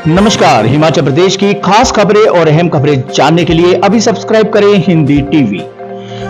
नमस्कार। हिमाचल प्रदेश की खास खबरें और अहम खबरें जानने के लिए अभी सब्सक्राइब करें हिंदी टीवी।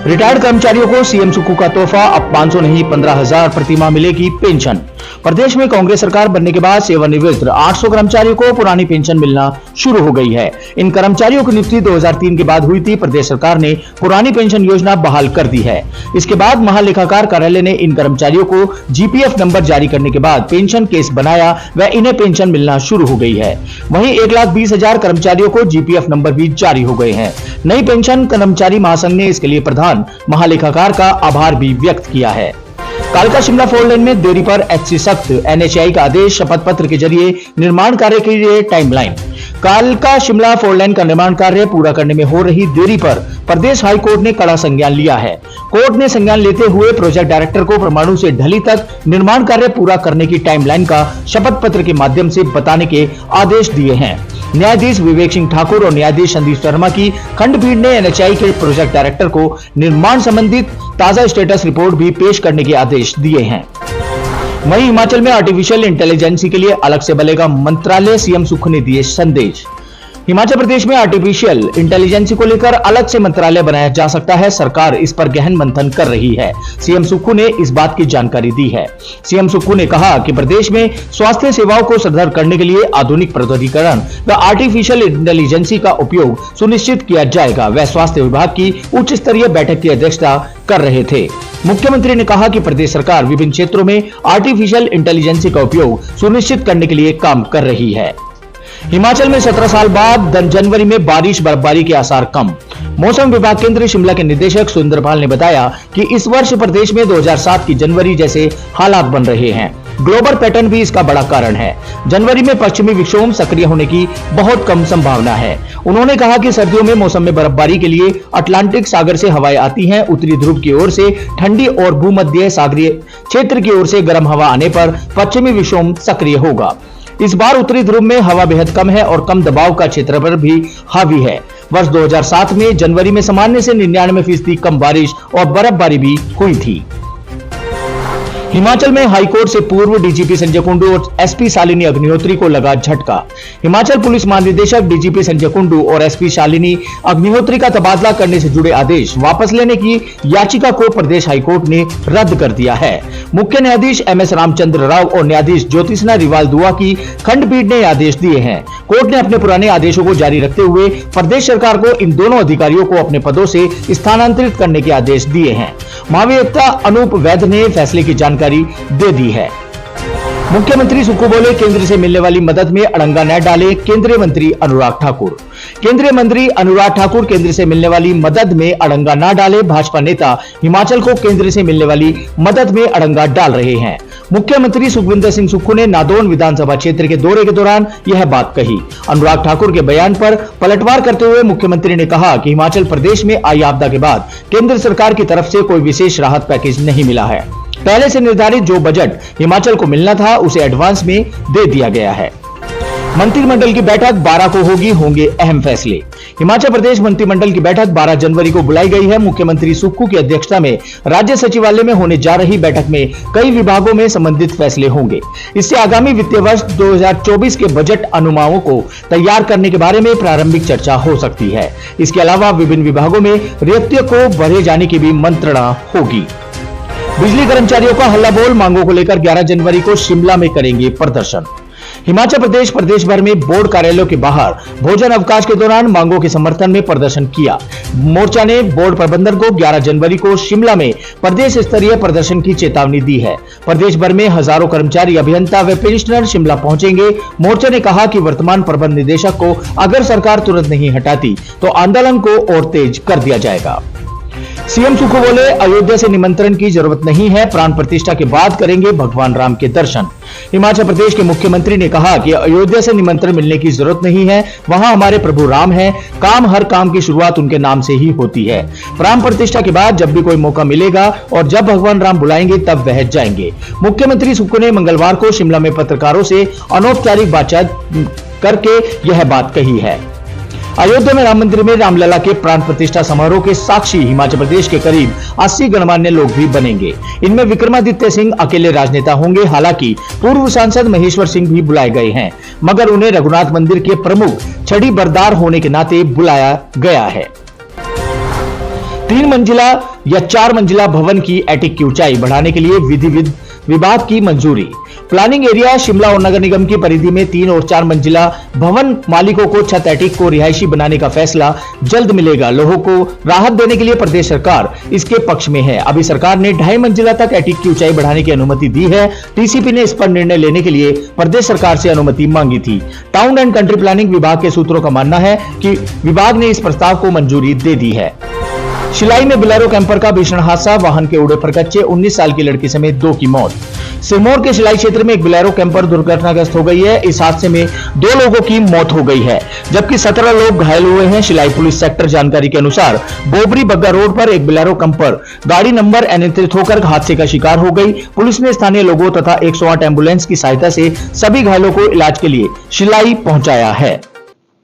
रिटायर्ड कर्मचारियों को सीएम सुक्खू का तोहफा, अब 500 नहीं 15,000 प्रतिमाह मिलेगी पेंशन। प्रदेश में कांग्रेस सरकार बनने के बाद सेवानिवृत्त 800 कर्मचारियों को पुरानी पेंशन मिलना शुरू हो गई है। इन कर्मचारियों की नियुक्ति 2003 के बाद हुई थी। प्रदेश सरकार ने पुरानी पेंशन योजना बहाल कर दी है। इसके बाद महालेखाकार कार्यालय ने इन कर्मचारियों को जीपीएफ नंबर जारी करने के बाद पेंशन केस बनाया व इन्हें पेंशन मिलना शुरू हो गई है। वहीं 1,20,000 कर्मचारियों को जीपीएफ नंबर भी जारी हो गए हैं। नई पेंशन कर्मचारी महासंघ ने इसके लिए प्रधान महालेखाकार का आभार भी व्यक्त किया है। कालका शिमला 4 लेन में देरी पर एचसी सख्त, एनएचएआई का आदेश, शपथ पत्र के जरिए निर्माण कार्य के लिए टाइमलाइन। कालका शिमला 4 लेन का निर्माण कार्य पूरा करने में हो रही देरी पर प्रदेश हाई कोर्ट ने कड़ा संज्ञान लिया है। कोर्ट ने संज्ञान लेते हुए प्रोजेक्ट डायरेक्टर को परमाणु से ढली तक निर्माण कार्य पूरा करने की टाइमलाइन का शपथ पत्र के माध्यम से बताने के आदेश दिए हैं। न्यायाधीश विवेक सिंह ठाकुर और न्यायाधीश संदीप शर्मा की खंडपीठ ने एनएचएआई के प्रोजेक्ट डायरेक्टर को निर्माण संबंधित ताजा स्टेटस रिपोर्ट भी पेश करने के आदेश दिए हैं। वहीं हिमाचल में आर्टिफिशियल इंटेलिजेंस के लिए अलग से बनेगा मंत्रालय, सीएम सुक्खू ने दिए संदेश। हिमाचल प्रदेश में आर्टिफिशियल इंटेलिजेंस को लेकर अलग से मंत्रालय बनाया जा सकता है। सरकार इस पर गहन मंथन कर रही है। सीएम सुक्खू ने इस बात की जानकारी दी है। सीएम सुक्खू ने कहा कि प्रदेश में स्वास्थ्य सेवाओं को सुदृढ़ करने के लिए आधुनिक प्रौद्योगिकीकरण व आर्टिफिशियल इंटेलिजेंस का उपयोग सुनिश्चित किया जाएगा। वह स्वास्थ्य विभाग की उच्च स्तरीय बैठक की अध्यक्षता कर रहे थे। मुख्यमंत्री ने कहा कि प्रदेश सरकार विभिन्न क्षेत्रों में आर्टिफिशियल इंटेलिजेंस का उपयोग सुनिश्चित करने के लिए काम कर रही है। हिमाचल में 17 साल बाद जनवरी में बारिश बर्फबारी के आसार कम। मौसम विभाग केंद्र शिमला के निदेशक सुंदरपाल ने बताया कि इस वर्ष प्रदेश में 2007 की जनवरी जैसे हालात बन रहे हैं। ग्लोबल पैटर्न भी इसका बड़ा कारण है। जनवरी में पश्चिमी विक्षोभ सक्रिय होने की बहुत कम संभावना है। उन्होंने कहा कि सर्दियों में मौसम में बर्फबारी के लिए अटलांटिक सागर से हवाएं आती हैं। उत्तरी ध्रुव की ओर से ठंडी और भूमध्य सागरीय क्षेत्र की ओर से गर्म हवा आने पर पश्चिमी विक्षोभ सक्रिय होगा। इस बार उत्तरी ध्रुव में हवा बेहद कम है और कम दबाव का क्षेत्र पर भी हावी है। वर्ष 2007 में जनवरी में सामान्य से 99% कम बारिश और बर्फबारी भी हुई थी। हिमाचल में हाईकोर्ट से पूर्व डीजीपी संजय कुंडू और एसपी शालिनी अग्निहोत्री को लगा झटका। हिमाचल पुलिस महानिदेशक डीजीपी संजय कुंडू और एसपी शालिनी अग्निहोत्री का तबादला करने से जुड़े आदेश वापस लेने की याचिका को प्रदेश हाईकोर्ट ने रद्द कर दिया है। मुख्य न्यायाधीश एमएस रामचंद्र राव और न्यायाधीश ज्योतिषना रिवाल दुआ की खंडपीठ ने आदेश दिए हैं। कोर्ट ने अपने पुराने आदेशों को जारी रखते हुए प्रदेश सरकार को इन दोनों अधिकारियों को अपने पदों से स्थानांतरित करने के आदेश दिए हैं। महाधिवक्ता अनूप वैद ने फैसले की जानकारी दे दी है। मुख्यमंत्री सुक्खू बोले, केंद्र से मिलने वाली मदद में अड़ंगा न डाले। केंद्रीय मंत्री अनुराग ठाकुर। केंद्रीय मंत्री अनुराग ठाकुर केंद्र से मिलने वाली मदद में अड़ंगा न डाले। भाजपा नेता हिमाचल को केंद्र से मिलने वाली मदद में अड़ंगा डाल रहे हैं। मुख्यमंत्री सुखविंदर सिंह सुक्खू ने नादौन विधानसभा क्षेत्र के दौरे के दौरान यह बात कही। अनुराग ठाकुर के बयान पर पलटवार करते हुए मुख्यमंत्री ने कहा कि हिमाचल प्रदेश में आई आपदा के बाद केंद्र सरकार की तरफ से कोई विशेष राहत पैकेज नहीं मिला है। पहले से निर्धारित जो बजट हिमाचल को मिलना था उसे एडवांस में दे दिया गया है। मंत्रिमंडल की बैठक 12 को होंगे अहम फैसले। हिमाचल प्रदेश मंत्रिमंडल की बैठक 12 जनवरी को बुलाई गई है। मुख्यमंत्री सुक्खू की अध्यक्षता में राज्य सचिवालय में होने जा रही बैठक में कई विभागों में संबंधित फैसले होंगे। इससे आगामी वित्तीय वर्ष 2024 के बजट अनुमानों को तैयार करने के बारे में प्रारंभिक चर्चा हो सकती है। इसके अलावा विभिन्न विभागों में रिक्तियों को भरे जाने की भी मंत्रणा होगी। बिजली कर्मचारियों का हल्ला बोल, मांगों को लेकर 11 जनवरी को शिमला में करेंगे प्रदर्शन। हिमाचल प्रदेश भर में बोर्ड कार्यालयों के बाहर भोजन अवकाश के दौरान मांगों के समर्थन में प्रदर्शन किया। मोर्चा ने बोर्ड प्रबंधन को 11 जनवरी को शिमला में प्रदेश स्तरीय प्रदर्शन की चेतावनी दी है। प्रदेश भर में हजारों कर्मचारी, अभियंता व पेंशनर शिमला पहुंचेंगे। मोर्चा ने कहा कि वर्तमान प्रबंध निदेशक को अगर सरकार तुरंत नहीं हटाती तो आंदोलन को और तेज कर दिया जाएगा। सीएम सुक्खू बोले, अयोध्या से निमंत्रण की जरूरत नहीं है। प्राण प्रतिष्ठा के बाद करेंगे भगवान राम के दर्शन। हिमाचल प्रदेश के मुख्यमंत्री ने कहा कि अयोध्या से निमंत्रण मिलने की जरूरत नहीं है। वहां हमारे प्रभु राम हैं। हर काम की शुरुआत उनके नाम से ही होती है। प्राण प्रतिष्ठा के बाद जब भी कोई मौका मिलेगा और जब भगवान राम बुलाएंगे तब वह जाएंगे। मुख्यमंत्री सुक्खू ने मंगलवार को शिमला में पत्रकारों से अनौपचारिक बातचीत करके यह बात कही है। अयोध्या में राम मंदिर में रामलला के प्राण प्रतिष्ठा समारोह के साक्षी हिमाचल प्रदेश के करीब 80 गणमान्य लोग भी बनेंगे। इनमें विक्रमादित्य सिंह अकेले राजनेता होंगे। हालांकि पूर्व सांसद महेश्वर सिंह भी बुलाए गए हैं, मगर उन्हें रघुनाथ मंदिर के प्रमुख छड़ी बरदार होने के नाते बुलाया गया है। 3 मंजिला या 4 मंजिला भवन की एटिक की ऊंचाई बढ़ाने के लिए विधि विभाग की मंजूरी। प्लानिंग एरिया शिमला और नगर निगम की परिधि में 3 और 4 मंजिला भवन मालिकों को छत एटिक को रिहायशी बनाने का फैसला जल्द मिलेगा। लोगों को राहत देने के लिए प्रदेश सरकार इसके पक्ष में है। अभी सरकार ने 2.5 मंजिला तक एटिक की ऊंचाई बढ़ाने की अनुमति दी है। टीसीपी ने इस पर निर्णय लेने के लिए प्रदेश सरकार से अनुमति मांगी थी। टाउन एंड कंट्री प्लानिंग विभाग के सूत्रों का मानना है कि विभाग ने इस प्रस्ताव को मंजूरी दे दी है। शिलाई में बोलेरो कैंपर का भीषण हादसा, वाहन के उड़े परकच्चे, 19 साल की लड़की समेत 2 की मौत। सिरमौर के शिलाई क्षेत्र में एक बोलेरो कैंपर दुर्घटनाग्रस्त हो गई है। इस हादसे में 2 लोगों की मौत हो गई है, जबकि 17 लोग घायल हुए हैं। शिलाई पुलिस सेक्टर जानकारी के अनुसार बोबरी बग्गा रोड पर एक बोलेरो कैंपर गाड़ी नंबर अनियंत्रित होकर हादसे का शिकार हो गई। पुलिस ने स्थानीय लोगों तथा 108 एम्बुलेंस की सहायता से सभी घायलों को इलाज के लिए शिलाई पहुंचाया है।